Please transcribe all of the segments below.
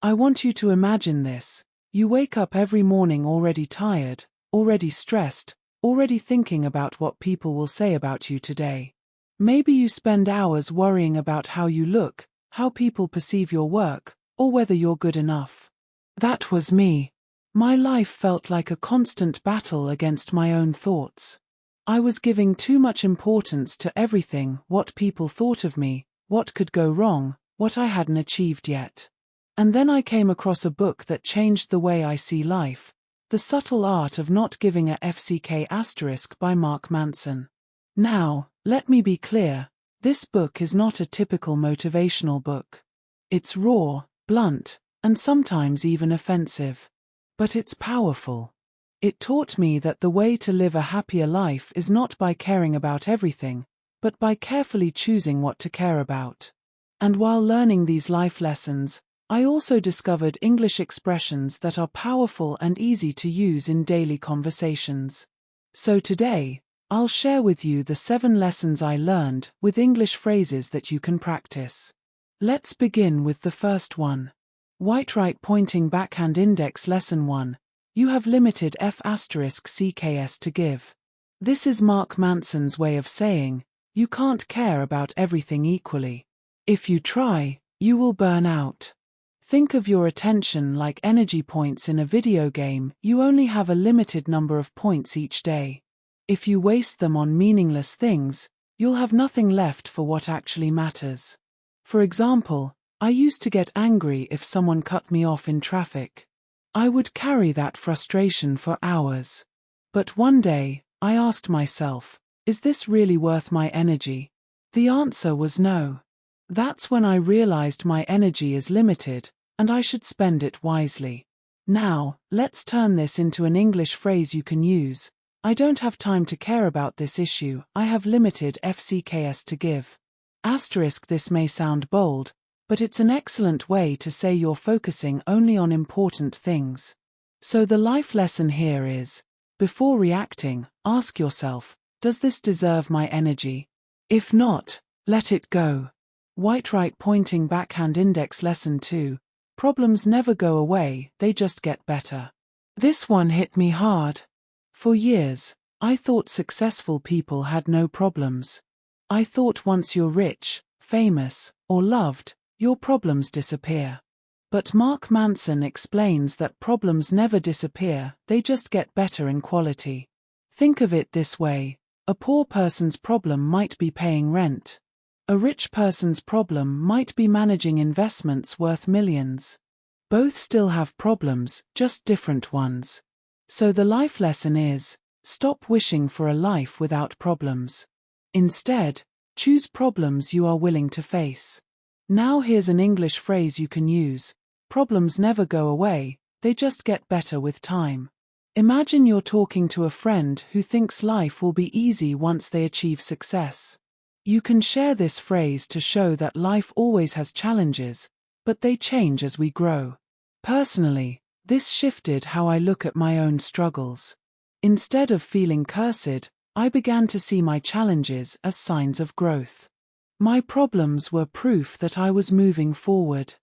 I want you to imagine this. You wake up every morning already tired, already stressed, already thinking about what people will say about you today. Maybe you spend hours worrying about how you look, how people perceive your work, or whether you're good enough. That was me. My life felt like a constant battle against my own thoughts. I was giving too much importance to everything, what people thought of me, what could go wrong, what I hadn't achieved yet. And then I came across a book that changed the way I see life, The Subtle Art of Not Giving a FCK* by Mark Manson. Now, let me be clear, this book is not a typical motivational book. It's raw, blunt, and sometimes even offensive. But it's powerful. It taught me that the way to live a happier life is not by caring about everything, but by carefully choosing what to care about. And while learning these life lessons, I also discovered English expressions that are powerful and easy to use in daily conversations. So today, I'll share with you the 7 lessons I learned with English phrases that you can practice. Let's begin with the first one. White right pointing backhand index lesson 1. You have limited f***cs to give. This is Mark Manson's way of saying, you can't care about everything equally. If you try, you will burn out. Think of your attention like energy points in a video game. You only have a limited number of points each day. If you waste them on meaningless things, you'll have nothing left for what actually matters. For example, I used to get angry if someone cut me off in traffic. I would carry that frustration for hours. But one day, I asked myself, is this really worth my energy? The answer was no. That's when I realized my energy is limited, and I should spend it wisely. Now, let's turn this into an English phrase you can use. I don't have time to care about this issue. I have limited FCKs to give. This may sound bold, but it's an excellent way to say you're focusing only on important things. So the life lesson here is, before reacting, ask yourself, does this deserve my energy? If not, let it go. White right pointing backhand index lesson 2. Problems never go away, they just get better. This one hit me hard. For years, I thought successful people had no problems. I thought once you're rich, famous, or loved, your problems disappear. But Mark Manson explains that problems never disappear, they just get better in quality. Think of it this way, a poor person's problem might be paying rent. A rich person's problem might be managing investments worth millions. Both still have problems, just different ones. So the life lesson is, stop wishing for a life without problems. Instead, choose problems you are willing to face. Now here's an English phrase you can use. Problems never go away, they just get better with time. Imagine you're talking to a friend who thinks life will be easy once they achieve success. You can share this phrase to show that life always has challenges, but they change as we grow. Personally, this shifted how I look at my own struggles. Instead of feeling cursed, I began to see my challenges as signs of growth. My problems were proof that I was moving forward.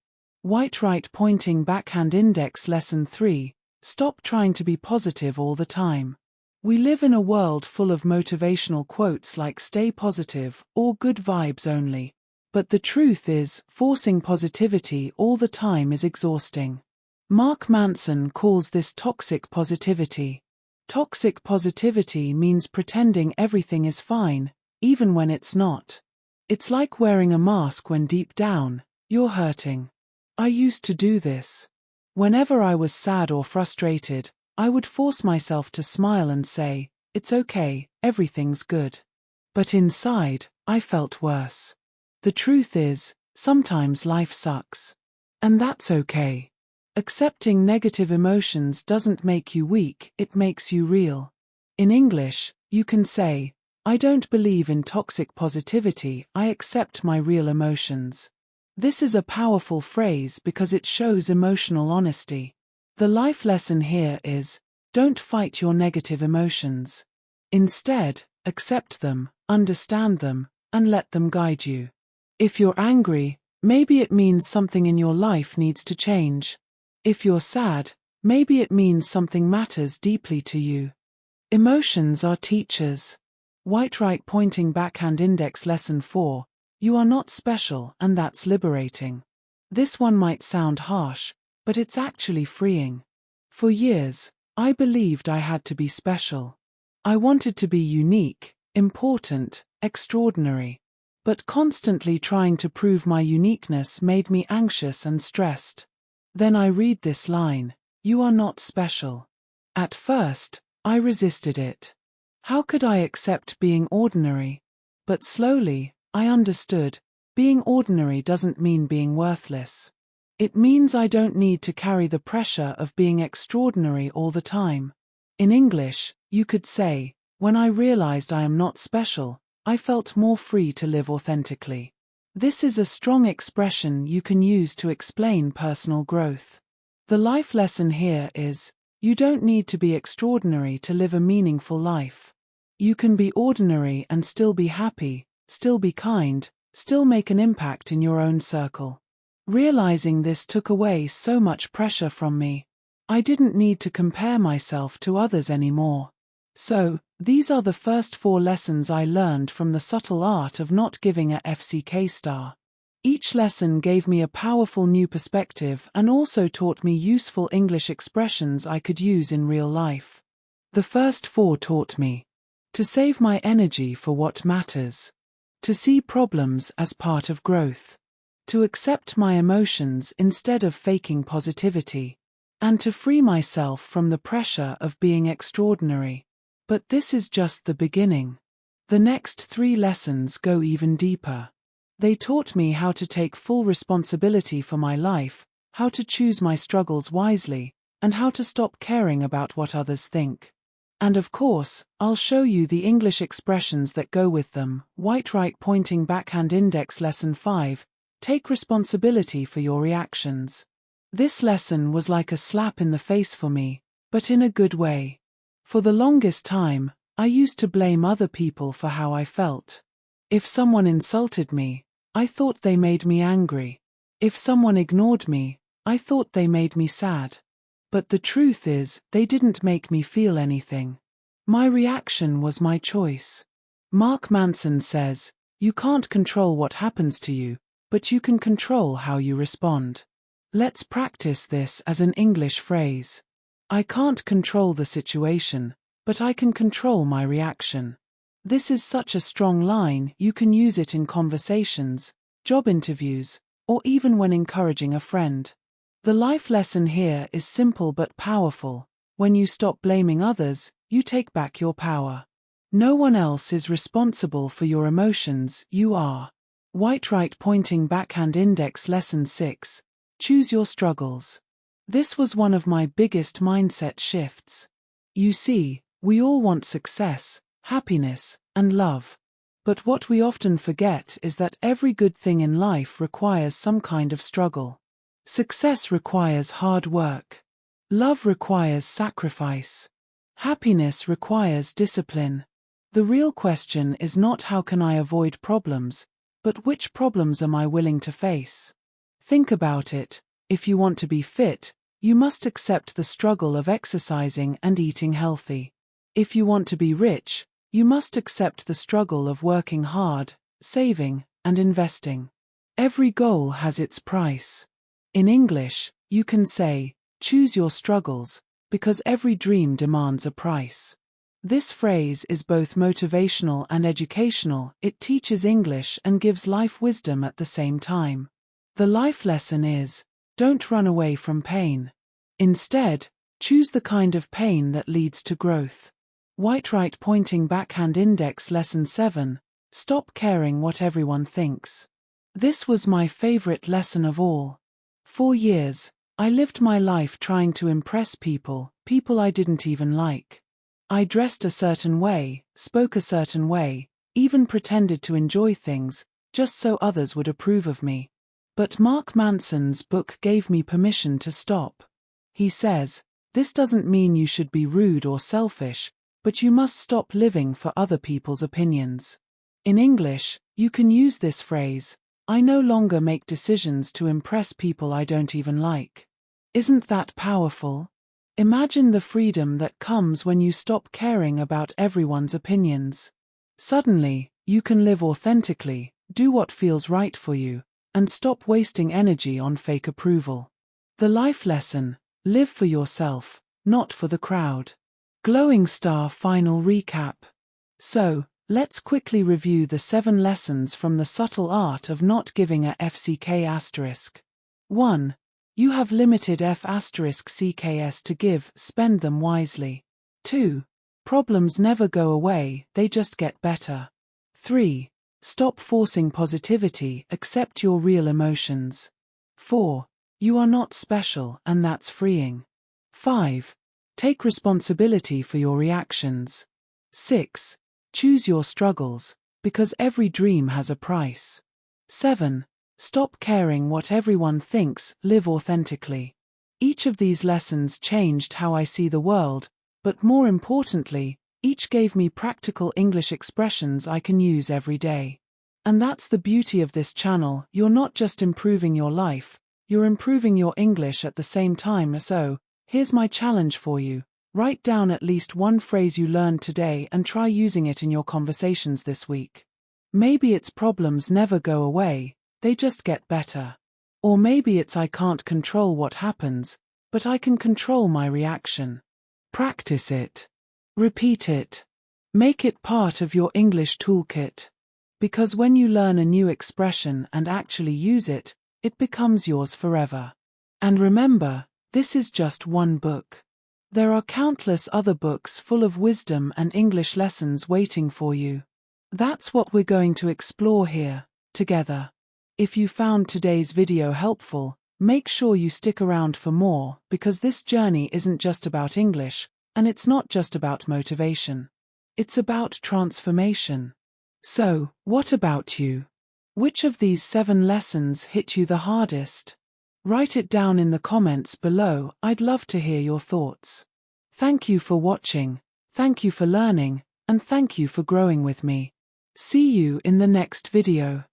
White right pointing backhand index lesson 3. Stop trying to be positive all the time. We live in a world full of motivational quotes like stay positive or good vibes only. But the truth is, forcing positivity all the time is exhausting. Mark Manson calls this toxic positivity. Toxic positivity means pretending everything is fine, even when it's not. It's like wearing a mask when deep down, you're hurting. I used to do this. Whenever I was sad or frustrated, I would force myself to smile and say, it's okay, everything's good. But inside, I felt worse. The truth is, sometimes life sucks. And that's okay. Accepting negative emotions doesn't make you weak, it makes you real. In English, you can say, I don't believe in toxic positivity, I accept my real emotions. This is a powerful phrase because it shows emotional honesty. The life lesson here is, don't fight your negative emotions. Instead, accept them, understand them, and let them guide you. If you're angry, maybe it means something in your life needs to change. If you're sad, maybe it means something matters deeply to you. Emotions are teachers. White right pointing backhand index lesson 4. You are not special, and that's liberating. This one might sound harsh, but it's actually freeing. For years, I believed I had to be special. I wanted to be unique, important, extraordinary. But constantly trying to prove my uniqueness made me anxious and stressed. Then I read this line, "You are not special." At first, I resisted it. How could I accept being ordinary? But slowly, I understood, being ordinary doesn't mean being worthless. It means I don't need to carry the pressure of being extraordinary all the time. In English, you could say, when I realized I am not special, I felt more free to live authentically. This is a strong expression you can use to explain personal growth. The life lesson here is, you don't need to be extraordinary to live a meaningful life. You can be ordinary and still be happy, still be kind, still make an impact in your own circle. Realizing this took away so much pressure from me. I didn't need to compare myself to others anymore. So, these are the first 4 lessons I learned from the subtle art of not giving a FCK star. Each lesson gave me a powerful new perspective and also taught me useful English expressions I could use in real life. The first 4 taught me to save my energy for what matters, to see problems as part of growth, to accept my emotions instead of faking positivity, and to free myself from the pressure of being extraordinary. But this is just the beginning. The next 3 lessons go even deeper. They taught me how to take full responsibility for my life, how to choose my struggles wisely, and how to stop caring about what others think. And of course, I'll show you the English expressions that go with them. White right pointing backhand index lesson 5. Take responsibility for your reactions. This lesson was like a slap in the face for me, but in a good way. For the longest time, I used to blame other people for how I felt. If someone insulted me, I thought they made me angry. If someone ignored me, I thought they made me sad. But the truth is, they didn't make me feel anything. My reaction was my choice. Mark Manson says, you can't control what happens to you, but you can control how you respond. Let's practice this as an English phrase. I can't control the situation, but I can control my reaction. This is such a strong line, you can use it in conversations, job interviews, or even when encouraging a friend. The life lesson here is simple but powerful. When you stop blaming others, you take back your power. No one else is responsible for your emotions, you are. White right pointing backhand index lesson 6. Choose your struggles. This was one of my biggest mindset shifts. You see, we all want success, happiness, and love. But what we often forget is that every good thing in life requires some kind of struggle. Success requires hard work. Love requires sacrifice. Happiness requires discipline. The real question is not how can I avoid problems, but which problems am I willing to face? Think about it. If you want to be fit, you must accept the struggle of exercising and eating healthy. If you want to be rich, you must accept the struggle of working hard, saving, and investing. Every goal has its price. In English, you can say, choose your struggles, because every dream demands a price. This phrase is both motivational and educational. It teaches English and gives life wisdom at the same time. The life lesson is, don't run away from pain. Instead, choose the kind of pain that leads to growth. White right pointing backhand index lesson 7. Stop caring what everyone thinks. This was my favorite lesson of all. For years, I lived my life trying to impress people I didn't even like. I dressed a certain way, spoke a certain way, even pretended to enjoy things, just so others would approve of me. But Mark Manson's book gave me permission to stop. He says, this doesn't mean you should be rude or selfish, but you must stop living for other people's opinions. In English, you can use this phrase, I no longer make decisions to impress people I don't even like. Isn't that powerful? Imagine the freedom that comes when you stop caring about everyone's opinions. Suddenly, you can live authentically, do what feels right for you, and stop wasting energy on fake approval. The life lesson: live for yourself, not for the crowd. Glowing star final recap. So, let's quickly review the 7 lessons from the subtle art of not giving a FCK*. 1. You have limited F***CKS to give, spend them wisely. 2. Problems never go away, they just get better. 3. Stop forcing positivity, accept your real emotions. 4. You are not special, and that's freeing. 5. Take responsibility for your reactions. 6. Choose your struggles, because every dream has a price. 7. Stop caring what everyone thinks, live authentically. Each of these lessons changed how I see the world, but more importantly, each gave me practical English expressions I can use every day. And that's the beauty of this channel: you're not just improving your life, you're improving your English at the same time. So, here's my challenge for you. Write down at least one phrase you learned today and try using it in your conversations this week. Maybe it's problems never go away, they just get better. Or maybe it's I can't control what happens, but I can control my reaction. Practice it. Repeat it. Make it part of your English toolkit. Because when you learn a new expression and actually use it, it becomes yours forever. And remember, this is just one book. There are countless other books full of wisdom and English lessons waiting for you. That's what we're going to explore here, together. If you found today's video helpful, make sure you stick around for more, because this journey isn't just about English, and it's not just about motivation. It's about transformation. So, what about you? Which of these 7 lessons hit you the hardest? Write it down in the comments below. I'd love to hear your thoughts. Thank you for watching, thank you for learning, and thank you for growing with me. See you in the next video.